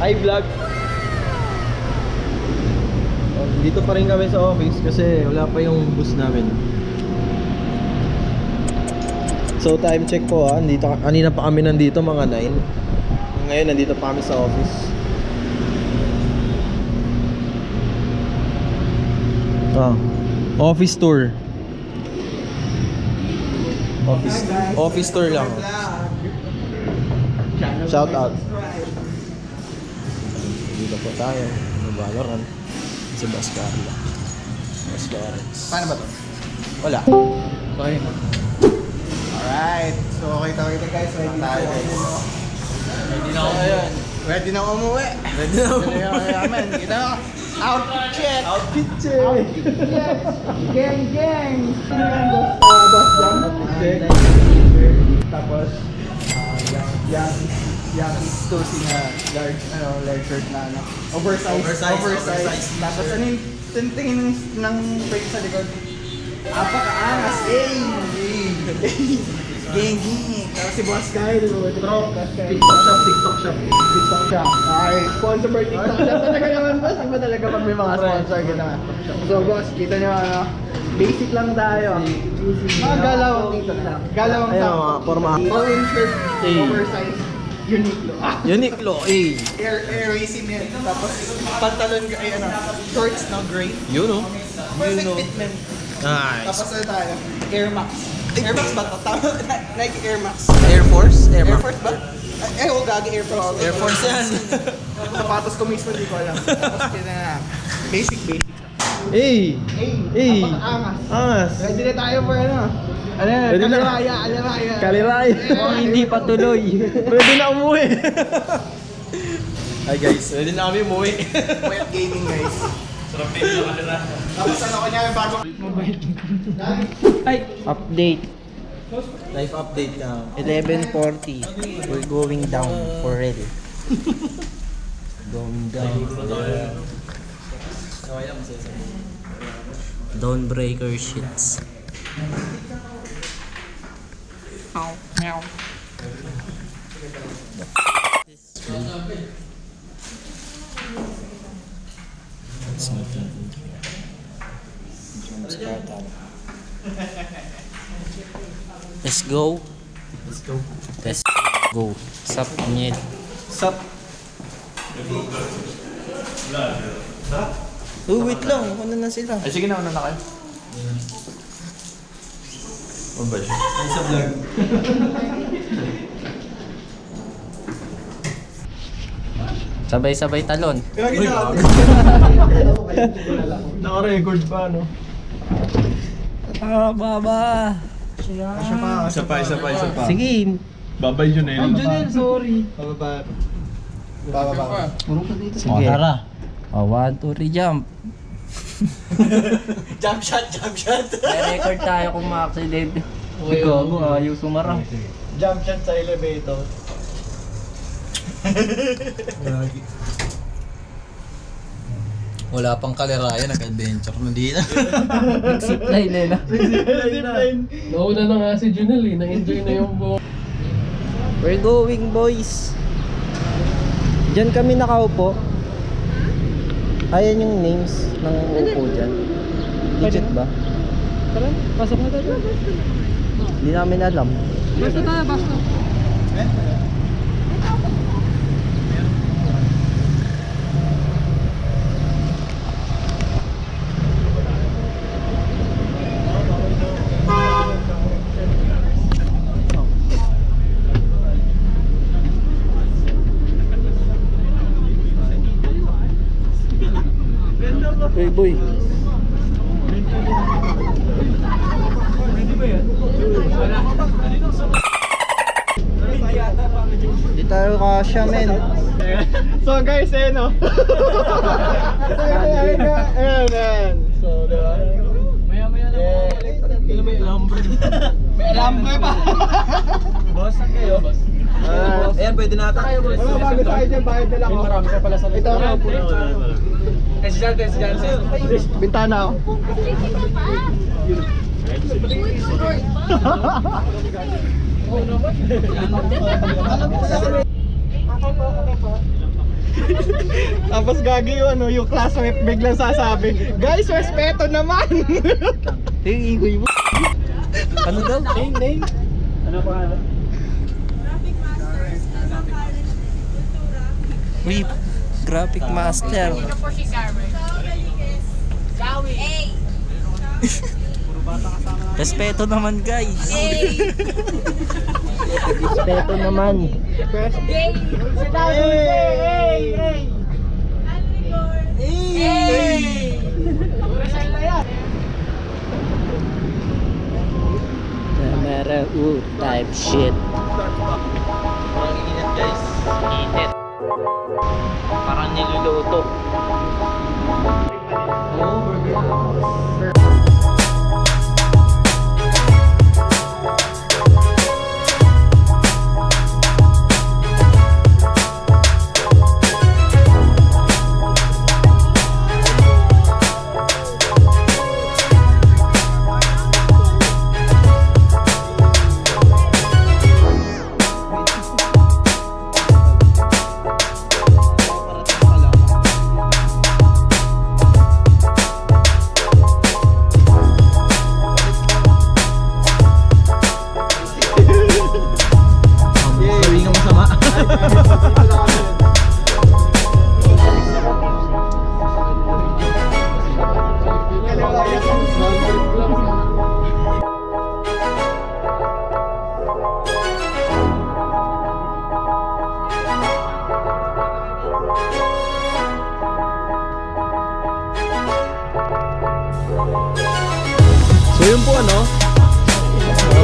Hi vlog. Dito pa rin kami sa office kasi wala pa yung bus namin. So time check po ha. Kanina pa kami nandito mga 9. Ngayon nandito pa kami sa office. Office tour. Office tour lang. Shout out. Dito po tayo. Valorant. Si Boss Carla. Boss Lawrence. Paano ba to? Wala. Okay. Alright. So okay tayo guys. Ready na tayo. Ready na ako. Ready na ako umuwi. Ready na ako. Kita mo. Outfit check. Outfit check. Gang gang. Boss Jam. Check. Tapos yung Tosi na large shirt na oversized. Tapos ano yung tingin ng break sa likod? Apakaangas! Gang! Tapos si Boss Kyle, TikTok shop. Okay, sponsor by TikTok shop. Talaga naman boss, iba talaga pag may mga sponsor gano'n. So boss, kita nyo basic lang tayo. Mga galawang Ayun, forma. All-in shirt, oversized. Uniqlo, eh. Air racing yan. Tapos pantalon, shorts na gray. Yun oh. Perfect fitment. Nice. Tapos ano tayo? Air Max. Air Max ba ito? Tama, Nike Air Max. Air Force? Air Force ba? Ay, ako gagi Air Force. Air Force yan. Sapatos ko mismo, di ko alam. Tapos yun na, basic. Eh. Angas. Angas. Ready na tayo for ano? Ready na. Kaliraya. Hindi pa tuloy. Pwede na umuwi. Hi guys, ready na kami umuwi. Wet gaming guys. Sarap din yung kalira. Tapos ano kanya yung bago? Ay, update. Life update na. 11:40. We're going down for real. Going down. Dawnbreaker shits. Meow. Let's go. Let's go. Sup, nyet. Sup? Wait lang. Ano na sila? Ay sige na, una na kayo. Ano ba siya? Ay sa vlog. Sabay-sabay talon. Naka-record pa, no? Baba. Isa pa. Sige. Babay yun eh. Sorry. Baba. Sige. Tara. 1, 2, 3, jump. Jump shot. May record tayo kung ma-accident. Ikaw, ayaw sumarang. Jump shot sa elevator. Wala pang kaliraya, nag-adventure na dito. Zipline eh na. Nauna na nga si Junel eh, na-enjoy na yung buong. We're going, boys. Diyan kami nakaupo. Ayan yung names ng upo dyan. Legit ba? Tara, pasok na tayo. Hindi namin alam. Basta tayo, basta. Hey boy. tayo kasya, men. So guys, eh no. Ayan. So, diba? Maya-maya na ako. May alambre. May alambre pa. Boss, saan kayo? Boss. Ayan, pwede na ata. Ano bago tayo dyan, bayad na lang ako. Marami ka pala sa Ito ako. Si Jansen. Bintana ako. Tapos gagi yung ano, yung classmate biglang sasabi, guys, respeto naman! Igoy mo. Ano daw? Name? Ano pa? Uy, graphic master. Sino po si Carmen? Gawi. Hey! Respeto naman, guys. Hey! Respeto naman. Hey! Hey! Camera, type shit. Parang init guys. Init. Parang niluluto. Sabi nga masama. So yun po ano.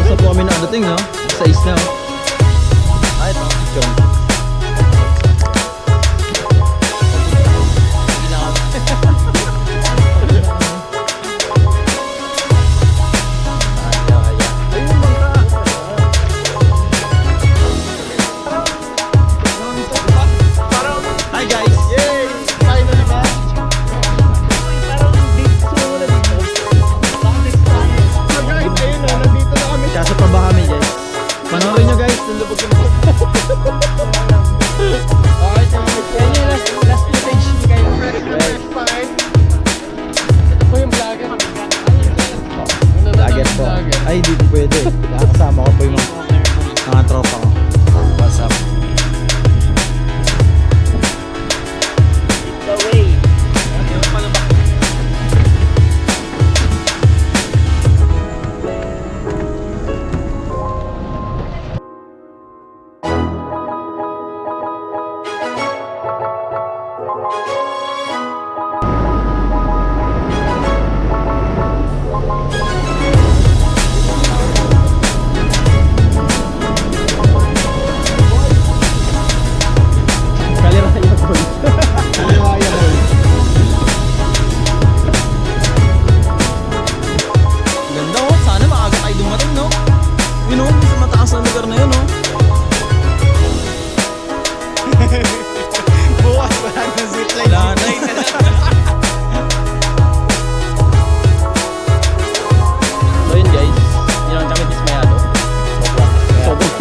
Sa po kami nakadating no. Sa isla. Ay, ito. Picture. Hi guys! Yay! Finally ba? So guys, ayun na, nandito na kami. Kaso pa ba kami guys? Panoorin nyo guys, nalubog yung Last footage ni kayo. Fine. Ito po yung vlogger. Vlogger po. Ay, hindi po pwede. Nakakasama ko po yung mga tropa ko. What's up? The way. Kaliraya po. Kaliwaya mo. Ganda oh. Sana maaga tayo dumating no? Yun oh, sa mataas na lugar na yun oh. Bukas wala na zipline. Wala na. So yun guys, yun lang kami dismayado. Sobrang.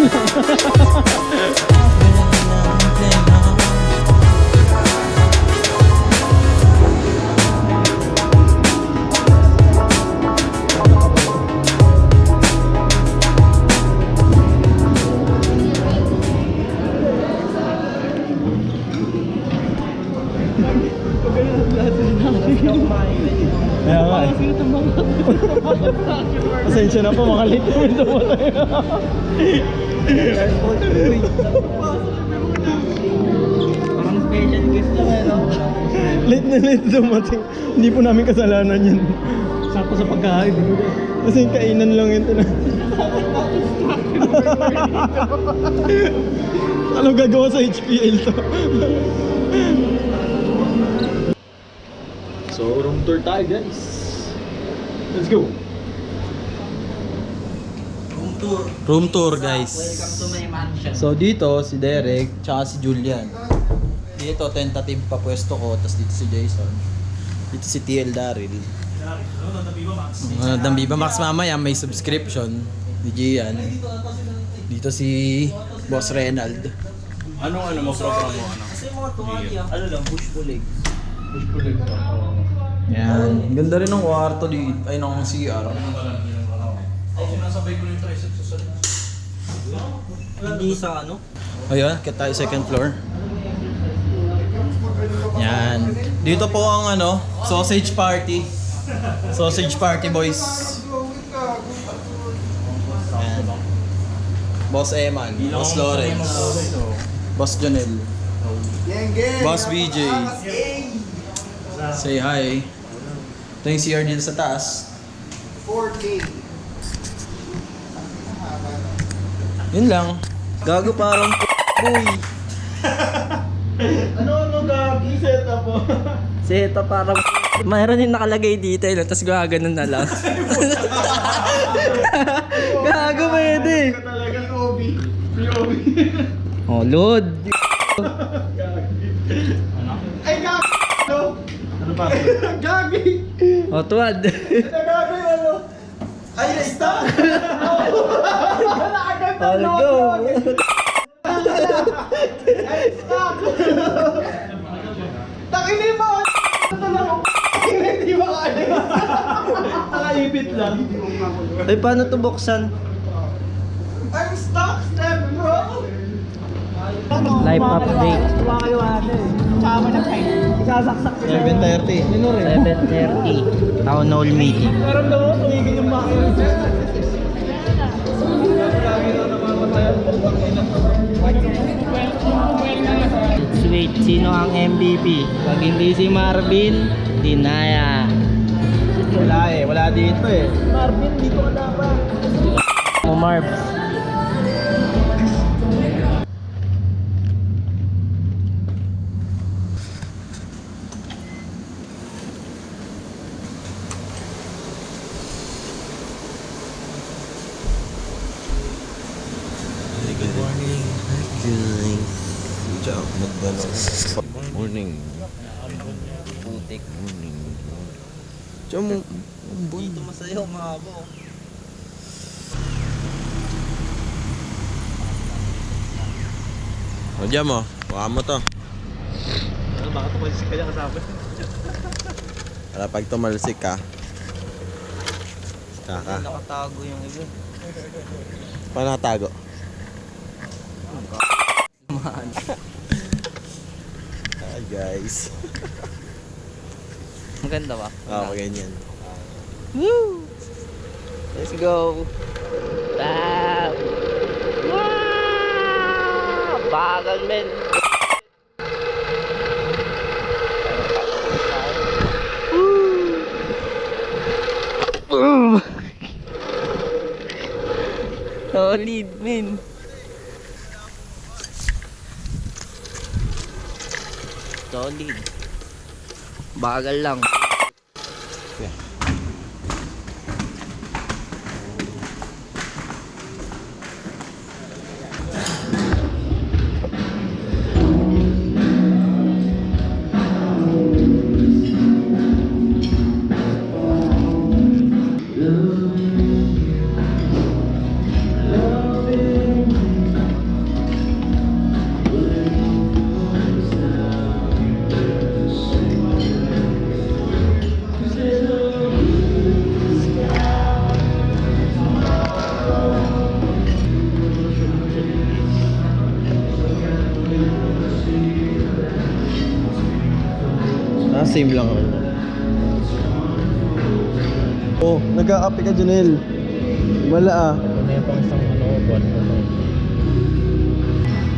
Kaya nga eh. Pasensya na po, mga late kami dumatay. Parang special guest lang eh, no? Late na late dumating. Hindi po namin kasalanan yun. Sakto sa pagkain. Kasi yung kainan lang yun. Ano gagawa sa HPL to? So, room tour tayo guys. Let's go. Room tour guys. Welcome to my mansion. So dito si Derek tsaka si Julian. Dito tentative pa pwesto ko, tapos dito si Jason. Dito si TL Daryl. Dambiba Max mamaya may subscription ni Gian. Dito si Boss Reynald. Anong mo program mo? Kasi mga tuwalya, ano lang, push pull leg. Yan. Ganda rin ng kwarto dito. Ay, ng CR. Hindi sa ano? Ayun, kita tayo second floor. Yan. Dito po ang ano, sausage party. Sausage party boys. Yan. Boss Eman, Boss Lawrence, Boss Jonel, Boss BJ. Say hi. Ito yung CR dito sa taas. 4K. Yun lang. Gago parang boy. Ano gagi setup mo? Seta parang mayroon yung nakalagay dito yun, tapos gaganon na lang. Gago pwede. Talagang OB. Free OB. Oh, load. Ay, gagi! No? Ano pa? Gagi! Oh, tuwad. Nagagay ano? Ay, na-stop! Oh, go. Ay, stop! Takinin mo! Hindi mo kaya. Nakaipit lang. Ay, paano to buksan? I'm stuck, step bro! Live update. Tsaka na tayo. Isasaksak ko 7:30. 7:30. Town hall meeting. Parang daw, tumigil yung makina. Let's wait. Sino ang MVP? Pag hindi si Marvin, dinaya. Wala eh, wala dito eh. Marvin, dito ka dapat. Mo Marv. Good morning. Good job. Morning. Putik. Morning. Diyan mo. Dito masayaw mga abo. O diyan mo. Baka mo to. Baka tumalis ka niya kasama. Para pag tumalsik ka. Kaka. Nakatago yung iba. Paano nakatago? Man. Hi guys. Maganda ba? Oo, ganyan. Woo! Let's go! Tap! Wow! Bagal men! Woo! Solid men! Solid. Bagal lang. Same lang rin. Oh, nag-a-up ka, Junel. Wala ah. May pang isang buwan ko.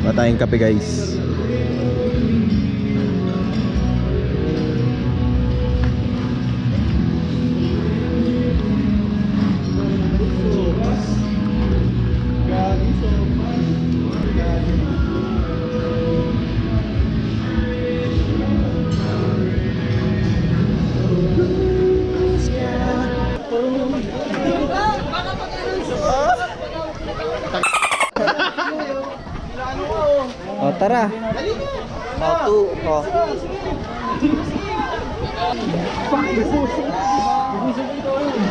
Patayang kape guys. O, tara. How to, oh.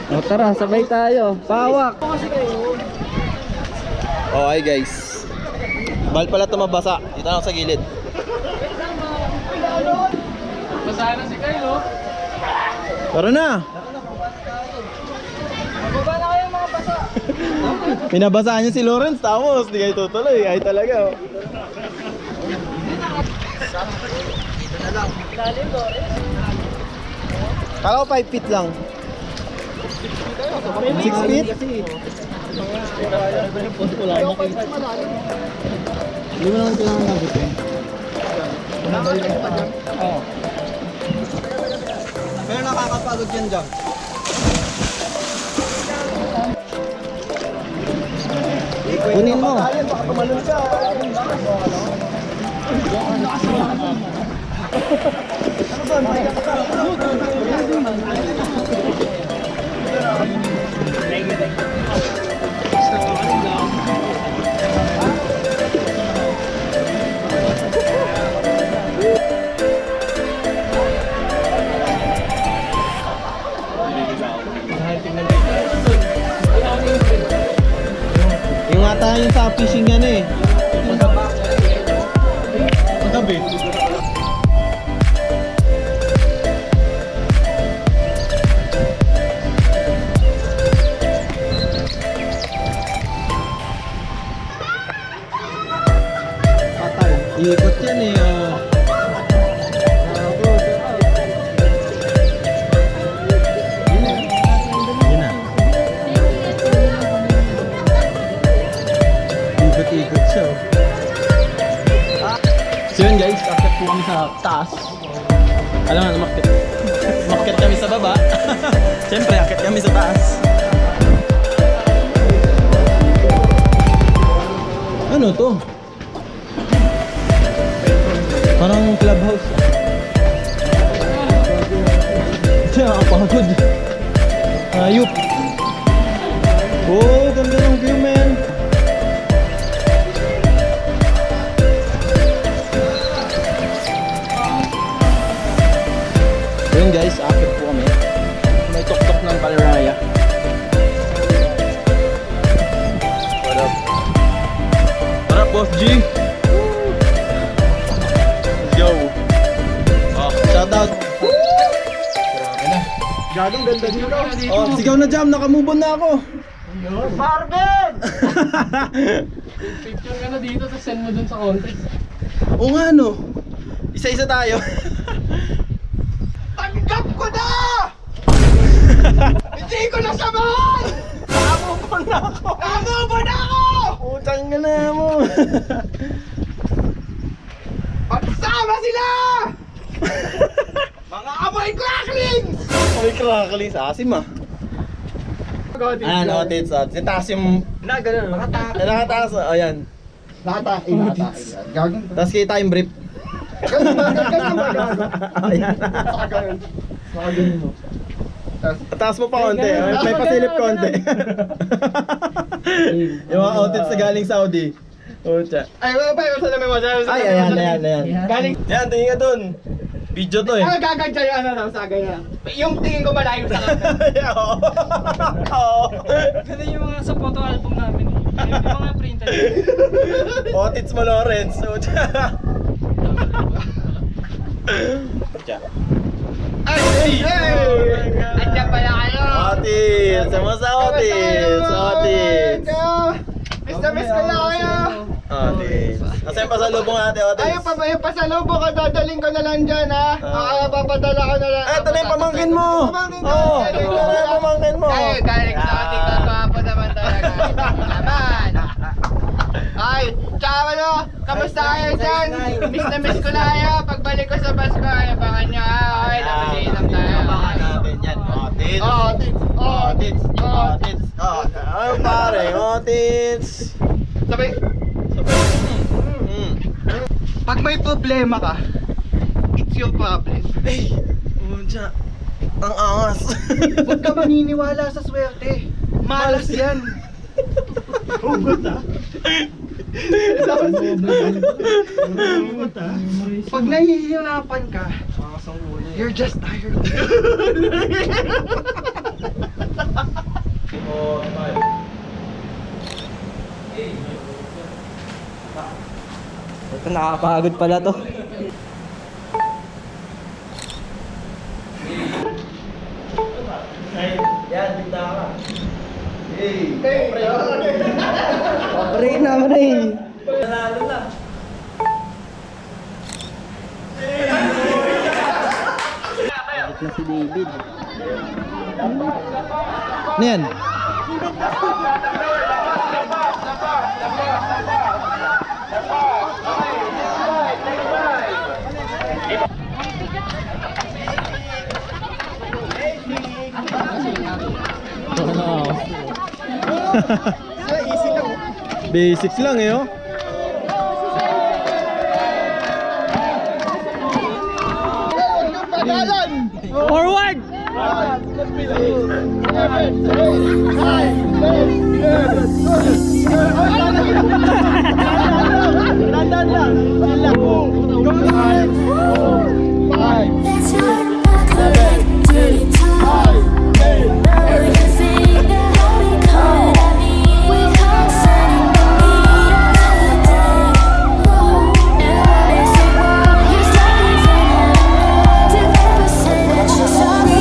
O, tara, sabay tayo. Pawak. Oh, hi guys. Bahal pala ito mabasa. Dito na ako sa gilid. Basahan na si Kyle, oh. Tara na! Pinabasaan niya si Lawrence, tapos di kayo tutuloy. Ay talaga, oh. Kala ko 5 feet lang. 6 feet? Hindi mo naman kailangan nagutin. Oo. Pero nakakapagod yan dyan. Kunin mo. Baka tumalun ka. Yung ata yung sa fishing yan eh. Paggabi. Patay. Iikot yan eh. Oh. Yun na. Ikot-ikot siya. So yun guys, akit po kami sa taas. Alam nga, umakit kami sa baba. Siyempre, akit kami sa taas. Ano to? Parang clubhouse. Siya, nakapagod. Ayup. Oh, ganda ng view, man. Yun guys, akit po kami. May tok-tok ng Palaraya. What up? What up, Boss G? Let's go. Oh, shout out. Gagong ganda dito. Oh, sigaw na jam, nakamove on na ako. Marvin! Picture ka na dito, tapos send mo dun sa contest. Oo nga no. Isa-isa tayo. Tanggap ko na! Hindi ko na samahan! Namumon na ako! Namumon na ako! Utang ka na mo. Pagsama sila! Mga amoy cracklings! May crackling sa asim ah. Ayan, otits. Sitaas yung... Na, ganun. Nakataas. Ayan. Nakatain. Gagong. Tapos kita yung brief. Ganun ba? Ganun ba? Ayan. Ganun. Ganun mo. Taas mo pa konti. May pasilip konti. Yung mga outfits na galing Saudi. Ocha. Ay, wala pa yung salamin mo. Ay, ayan. Galing. Yan, tingin ka dun. Video to eh. Ano gagantya yung ano daw sa ganyan? Yung tingin ko malayo sa kanya. Oo. Ganun yung mga sa photo album namin. Yung mga printed. Outfits mo, Lawrence. Ocha. Ocha. Ay! Andiyan pala kayo! Outfits. Sama sa outfits. Outfits. Miss na miss ko na kayo! Outfits. Asa yung pasalubong natin, outfits? Ayun pa ba yung pasalubong ko? Dadaling ko na lang dyan ha? Papadala ko na lang. Ito na yung pamangkin mo! Pamangkin ko! Oo, ito na yung pamangkin mo! Ay, galing sa ating kagwapo naman talaga. Naman! Ay, tsaka ano, kamusta kayo dyan? Miss na miss ko na kayo. Pagbalik ko sa bus ko, abangan nyo ha. Okay, napag-iinom tayo. Abangan natin yan, outfits. Outfits! Outfits! Outfits! Ay, pare, outfits. Sabay, pag may problema ka, it's your problem. Ay, Ocha. Ang angas. Huwag ka maniniwala sa swerte. Malas yan. Hugot ah. Pag nahihirapan ka, you're just tired. Ito nakakapagod pala to. Pre naman eh. Balik na si David. Ano yan? Basics lang eh, oh. Forward! It's hard not to let dirty talk. Everything that we call we can't say and I say why you start to never say that you're sorry.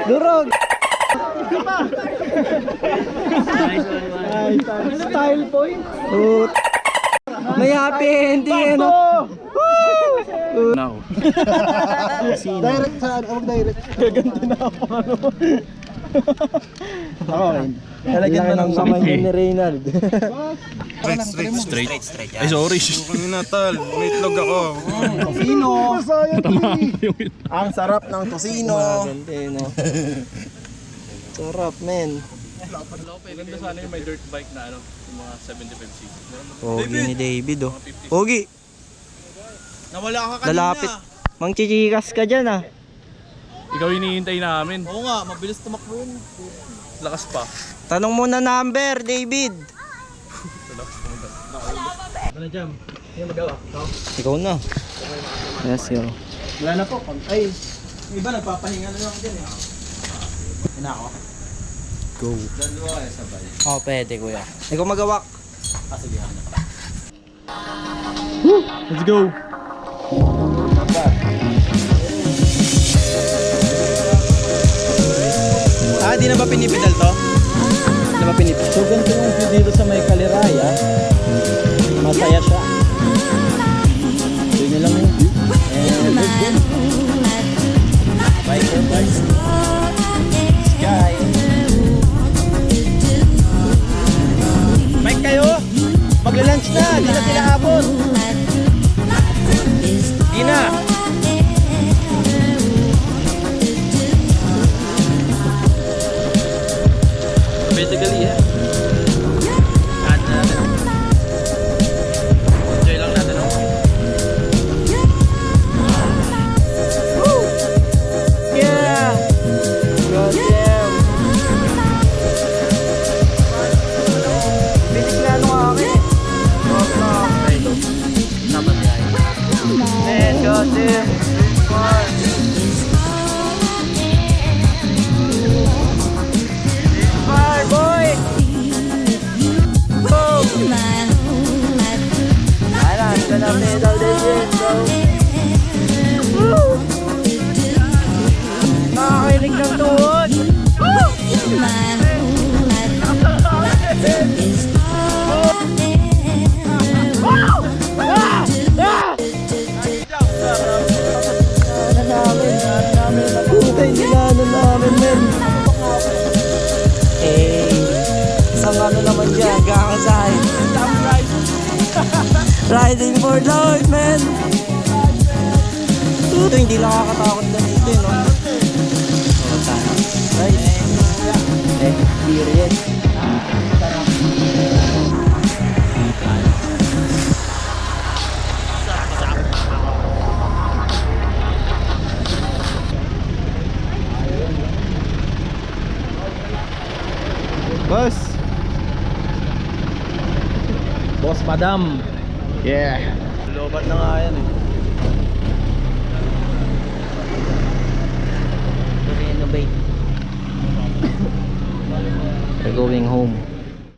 Durog! Style point. May happy ending ano? Now. Direct saan? Huwag direct. Gaganti na ako ano. Ako rin. Talagyan mo ng kamay ni Reynald. Straight. Ay, sorry. Ano na, tal? May itlog ako. Tosino. Ang sarap ng tosino. Maganda no? Sarap men. Ganda sana yung may dirt bike na ano, yung mga 75cc. Pogi ni David oh. Pogi! Nawala ka kanina. Lalapit. Mang chichikas ka dyan ah. Ikaw hinihintay namin. Oo nga, mabilis tumakbo yun. Lakas pa. Tanong mo na number, David. Ikaw na. Yes, yo. Wala na po. Ay, yung iba nagpapahinga na lang dyan eh. Yan ako. Go. Dalawa kayo sabay. Oh, pwede kuya. Ikaw magawak. Sige, hanap. Let's go. Di na ba pinipidal to? Di na ba pinipidal? So, ganito yung view dito sa may Kaliraya. Masaya siya. Yun na lang yung view. And let's go. Biker bikes. Sky. Mike kayo! Magla-lunch na! Di na sila abot! Di na! Basically, yeah. Cut na natin. Enjoy lang natin, okay? Yeah! God damn! Bilis nga nung akin eh. God damn! Dapat yan. Man, God damn! Fun! Fire, boy! Go! Alam, ito na medal din yun, bro. Woo! Nakakainig ng tuhod! Eh, isang ano naman dyan, gakasahin. Riding for life, man! Ito, hindi lang nakakatakot na dito, no? Oh, sana. Right? Experience. Boss! Boss Madam! Yeah. Lobat na nga yan eh. Renovate. We're going home.